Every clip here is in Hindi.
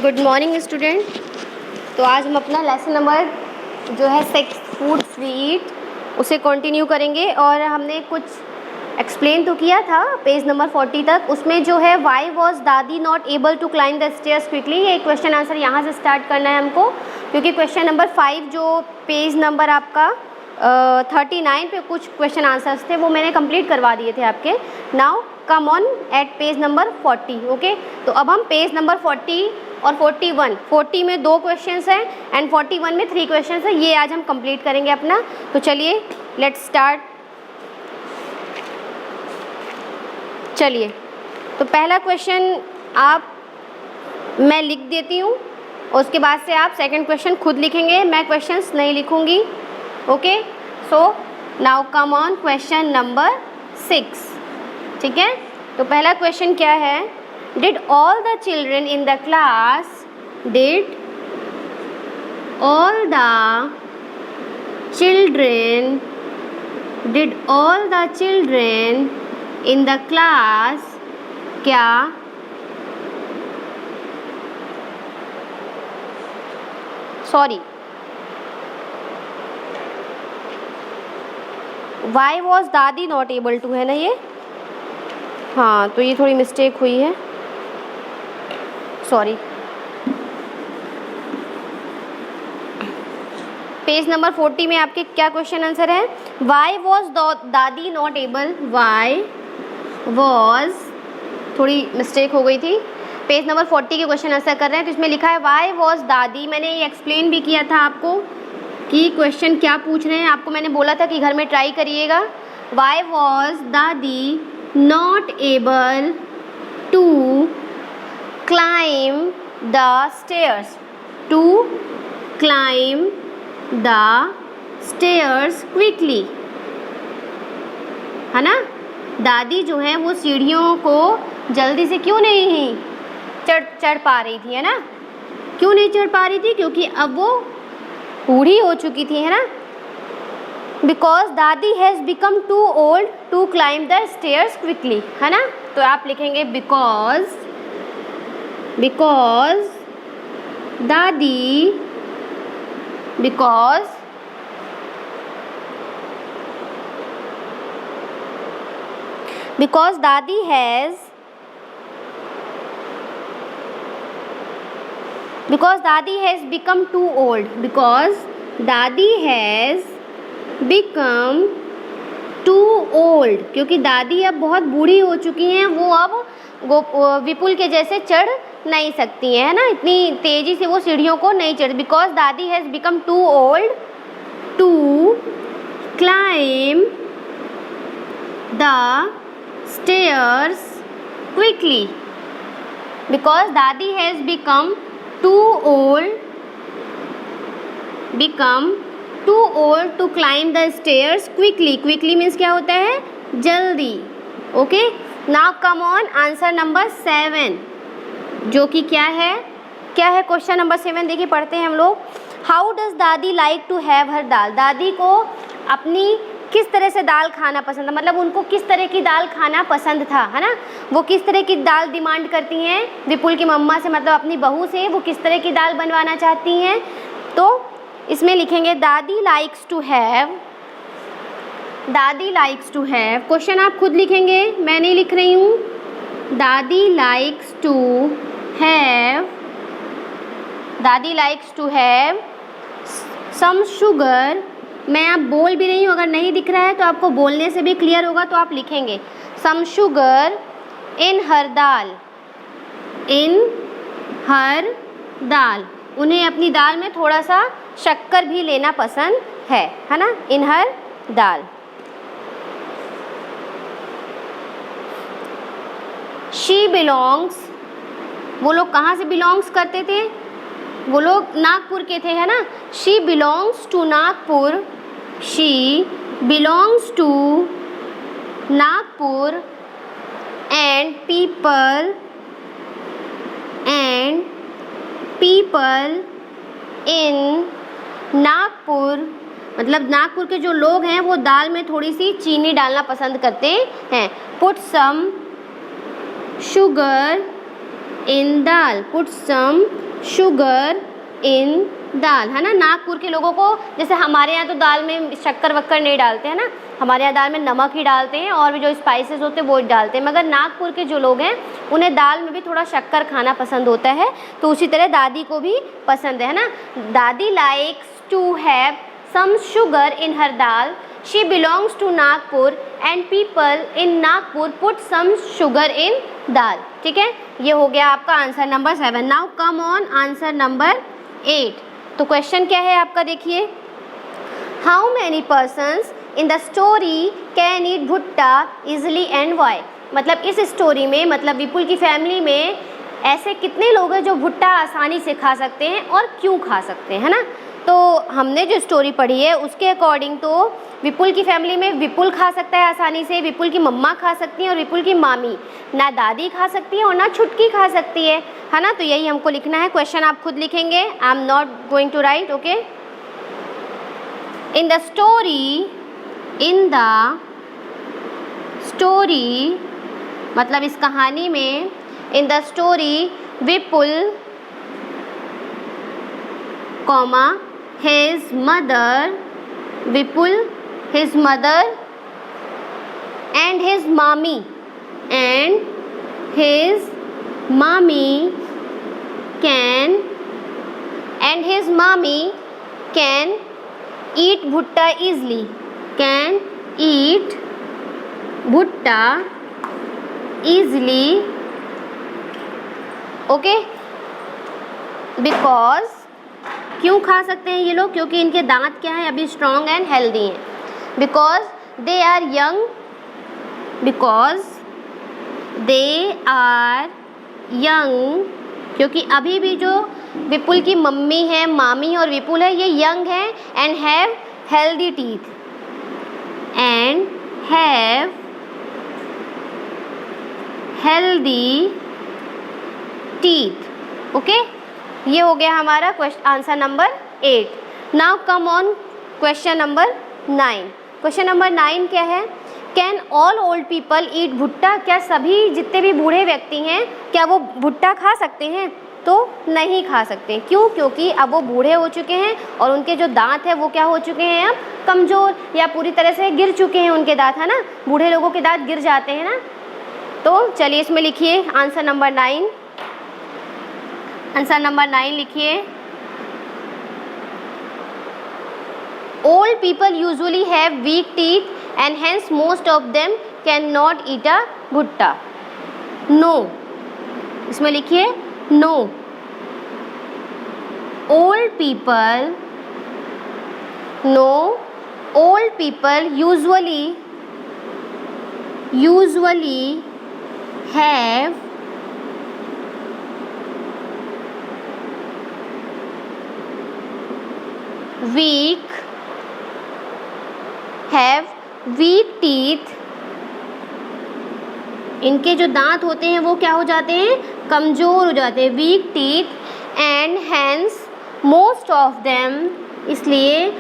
Good morning student. तो आज हम अपना लेसन नंबर जो है 6 फूड स्वीट उसे कंटिन्यू करेंगे और हमने कुछ एक्सप्लेन तो किया था पेज नंबर 40 तक। उसमें जो है वाई वॉज दादी not able to climb the stairs quickly, ये क्वेश्चन आंसर यहाँ से स्टार्ट करना है हमको, क्योंकि क्वेश्चन नंबर 5 जो पेज नंबर आपका 39 पे कुछ क्वेश्चन आंसर्स थे वो मैंने कंप्लीट करवा दिए थे आपके। Now come on at page number 40। Okay, तो अब हम पेज नंबर 40 और 41, 40 में 2 क्वेश्चंस हैं एंड 41 में 3 क्वेश्चंस हैं, ये आज हम कंप्लीट करेंगे अपना। तो चलिए लेट्स स्टार्ट। चलिए, तो पहला क्वेश्चन मैं लिख देती हूँ, उसके बाद से आप सेकंड क्वेश्चन खुद लिखेंगे, मैं क्वेश्चंस नहीं लिखूँगी। Okay, so now come on question number 6। ठीक है, तो पहला क्वेश्चन क्या है? Did all the children in the class did all the children in the class क्या why was दादी not able to, है ना ये? हाँ, तो ये थोड़ी मिस्टेक हुई है, सॉरी। पेज नंबर 40 में आपके क्या क्वेश्चन आंसर है? वाई वॉज दादी नॉट एबल, वाई वॉज, थोड़ी मिस्टेक हो गई थी। पेज नंबर 40 के क्वेश्चन आंसर कर रहे हैं, तो इसमें लिखा है वाई वॉज दादी। मैंने ये एक्सप्लेन भी किया था आपको कि क्वेश्चन क्या पूछ रहे हैं, आपको मैंने बोला था कि घर में ट्राई करिएगा। वाई वॉज दादी not able to climb the stairs, to climb the stairs quickly, है ना? दादी जो है वो सीढ़ियों को जल्दी से क्यों नहीं चढ़ पा रही थी, है ना? क्यों नहीं चढ़ पा रही थी? क्योंकि अब वो बूढ़ी हो चुकी थी, है ना? बिकॉज दादी has become too old to climb the stairs quickly, है ना? तो आप लिखेंगे बिकॉज दादी has become too old, because दादी has become too old, क्योंकि दादी अब बहुत बूढ़ी हो चुकी हैं, वो अब विपुल के जैसे चढ़ नहीं सकती हैं, है ना? इतनी तेजी से वो सीढ़ियों को नहीं चढ़। बिकॉज दादी has become too old to climb the stairs quickly, because दादी has become too old to climb the stairs quickly. Quickly means क्या होता है? जल्दी। Okay, now come on answer number 7, जो कि क्या है क्वेश्चन नंबर 7? देखिए पढ़ते हैं हम लोग। हाउ डज दादी लाइक टू हैव हर दाल, दादी को अपनी किस तरह से दाल खाना पसंद था, मतलब उनको किस तरह की दाल खाना पसंद था, है ना? वो किस तरह की दाल डिमांड करती हैं विपुल की मम्मा से, मतलब अपनी बहू से वो किस तरह की दाल बनवाना चाहती हैं। तो इसमें लिखेंगे दादी लाइक्स टू हैव, क्वेश्चन आप खुद लिखेंगे, मैं नहीं लिख रही हूँ। दादी likes to have some sugar, मैं आप बोल भी रही हूँ, अगर नहीं दिख रहा है तो आपको बोलने से भी क्लियर होगा, तो आप लिखेंगे सम शुगर इन हर दाल, उन्हें अपनी दाल में थोड़ा सा शक्कर भी लेना पसंद है ना? इन हर दाल। शी बिलोंग्स, वो लोग कहाँ से बिलोंग्स करते थे? वो लोग नागपुर के थे, है ना? She belongs to Nagpur, and people in Nagpur, मतलब नागपुर के जो लोग हैं वो दाल में थोड़ी सी चीनी डालना पसंद करते हैं। Put some sugar in dal, put some sugar in dal, है ना। नागपुर के लोगों को, जैसे हमारे यहाँ तो दाल में शक्कर वक्कर नहीं डालते हैं ना, हमारे यहाँ दाल में नमक ही डालते हैं और भी जो स्पाइसेस होते हैं वो डालते हैं, मगर नागपुर के जो लोग हैं उन्हें दाल में भी थोड़ा शक्कर खाना पसंद होता है, तो उसी तरह दादी को भी पसंद है ना। Dadi likes to have some sugar in her dal, she belongs to Nagpur and people in Nagpur put some sugar in dal. ठीक है, ये हो गया आपका answer number 7। Now come on answer number 8। तो क्वेश्चन क्या है आपका, देखिए, how many persons in the story can eat bhutta easily and Y. मतलब इस स्टोरी में, मतलब विपुल की फैमिली में ऐसे कितने लोग हैं जो भुट्टा आसानी से खा सकते हैं और क्यों खा सकते हैं, है ना। तो हमने जो स्टोरी पढ़ी है उसके अकॉर्डिंग तो विपुल की फैमिली में विपुल खा सकता है आसानी से, विपुल की मम्मा खा सकती हैं और विपुल की मामी, ना दादी खा सकती है और ना छुटकी खा सकती है ना। तो यही हमको लिखना है। क्वेश्चन आप खुद लिखेंगे, I am not going to write, okay. In the story मतलब इस कहानी में, in the story Vipul comma his mother, Vipul, his mother and his mommy can eat bhutta easily, okay, because क्यों खा सकते हैं ये लोग, क्योंकि इनके दांत क्या है, अभी स्ट्रॉन्ग एंड हेल्दी हैं। बिकॉज दे आर यंग, क्योंकि अभी भी जो विपुल की मम्मी है, मामी और विपुल है, ये यंग है and have healthy teeth, okay. ये हो गया हमारा answer number 8। Now come on question number 9। Question number 9 क्या है, can all old people eat भुट्टा। क्या सभी जितने भी बूढ़े व्यक्ति हैं क्या वो भुट्टा खा सकते हैं? तो नहीं खा सकते। क्यों? क्योंकि अब वो बूढ़े हो चुके हैं और उनके जो दांत हैं वो क्या हो चुके हैं, अब कमज़ोर या पूरी तरह से गिर चुके हैं उनके दांत, है ना। बूढ़े लोगों के दांत गिर जाते हैं ना। तो चलिए इसमें लिखिए आंसर नंबर 9। आंसर नंबर 9 लिखिए, old people usually have weak teeth and hence most of them can not eat a bhutta. No, इसमें लिखिए no, old people usually have weak teeth. इनके जो दांत होते हैं वो क्या हो जाते हैं, कमज़ोर हो जाते हैं, weak teeth and hence most of them, इसलिए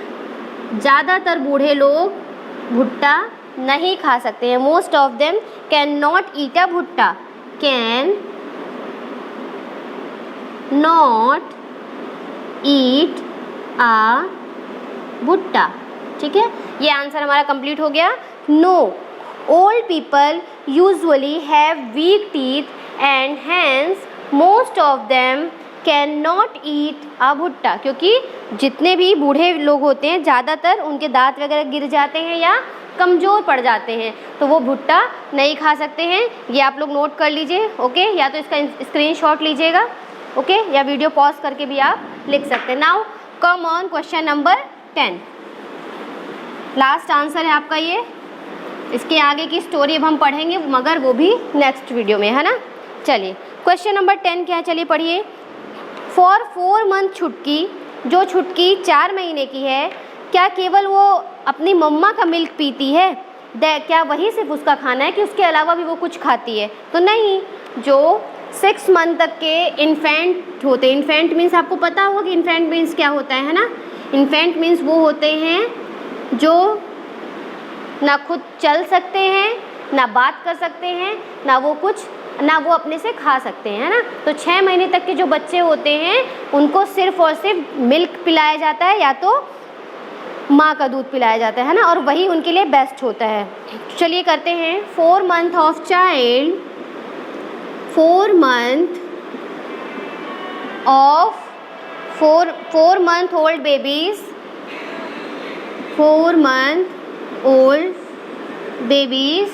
ज़्यादातर बूढ़े लोग भुट्टा नहीं खा सकते हैं। Most of them can not eat a bhutta, can not ईट आ भुट्टा। ठीक है, ये आंसर हमारा कंप्लीट हो गया। No, old people usually have weak teeth and hence most of them can not eat a bhutta, क्योंकि जितने भी बूढ़े लोग होते हैं ज़्यादातर उनके दांत वगैरह गिर जाते हैं या कमज़ोर पड़ जाते हैं, तो वो भुट्टा नहीं खा सकते हैं। ये आप लोग नोट कर लीजिए, ओके। या तो इसका स्क्रीनशॉट लीजिएगा, ओके, या वीडियो पॉज करके भी आप लिख सकते हैं। Now come on question number 10। Last answer है आपका ये। इसके आगे की स्टोरी अब हम पढ़ेंगे, मगर वो भी नेक्स्ट वीडियो में, है ना। चलिए क्वेश्चन नंबर 10 क्या है, चलिए पढ़िए। फॉर 4 मंथ छुटकी, जो छुटकी 4 महीने की है, क्या केवल वो अपनी मम्मा का मिल्क पीती है? क्या वही सिर्फ उसका खाना है कि उसके अलावा भी वो कुछ खाती है? तो नहीं। जो 6 मंथ तक के इन्फेंट होते हैं, इन्फेंट मीन्स आपको पता होगा कि इन्फेंट मीन्स क्या होता है ना। इन्फेंट मीन्स वो होते हैं जो ना खुद चल सकते हैं, ना बात कर सकते हैं, ना वो कुछ ना वो अपने से खा सकते हैं, है ना। तो 6 महीने तक के जो बच्चे होते हैं उनको सिर्फ और सिर्फ मिल्क पिलाया जाता है या तो माँ का दूध पिलाया जाता है ना, और वही उनके लिए बेस्ट होता है। चलिए करते हैं। 4 month of child, 4 month of 4 month old babies, 4 month old babies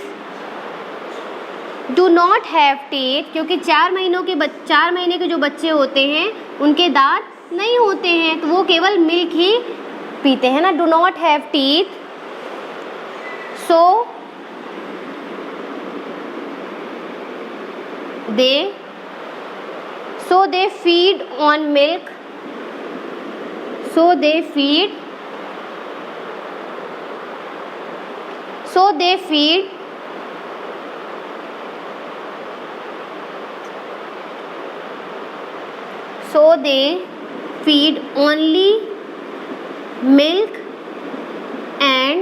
do not have teeth, क्योंकि 4 महीने के जो बच्चे होते हैं उनके दांत नहीं होते हैं, तो वो केवल मिल्क ही पीते हैं ना। Do not have teeth, so they feed on milk, so they feed only milk and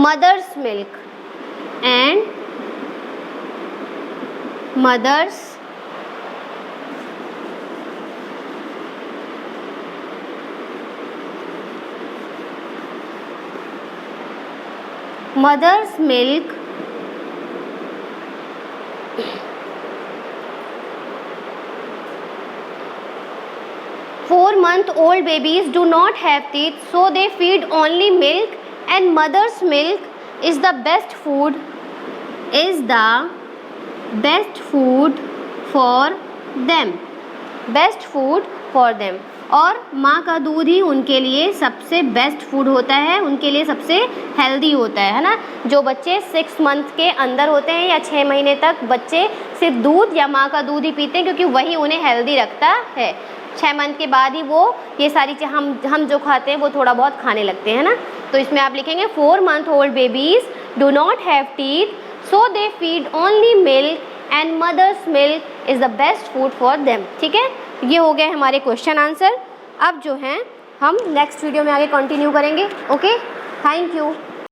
mother's milk and mother's milk Four-month-old babies do not have teeth, so they feed only milk, and mother's milk is the best food for them. और माँ का दूध ही उनके लिए सबसे बेस्ट फूड होता है, उनके लिए सबसे हेल्दी होता है ना। जो बच्चे 6 मंथ के अंदर होते हैं या 6 महीने तक बच्चे सिर्फ दूध या माँ का दूध ही पीते हैं, क्योंकि वही उन्हें हेल्दी रखता है। 6 मंथ के बाद ही वो ये सारी चीज़ हम जो खाते हैं वो थोड़ा बहुत खाने लगते हैं ना। तो इसमें आप लिखेंगे 4 month old babies do not have teeth, so they feed only milk and mother's milk is the best food for them। ठीक है, ये हो गए हमारे क्वेश्चन आंसर। अब जो हैं हम नेक्स्ट वीडियो में आगे कंटिन्यू करेंगे। Okay, thank you.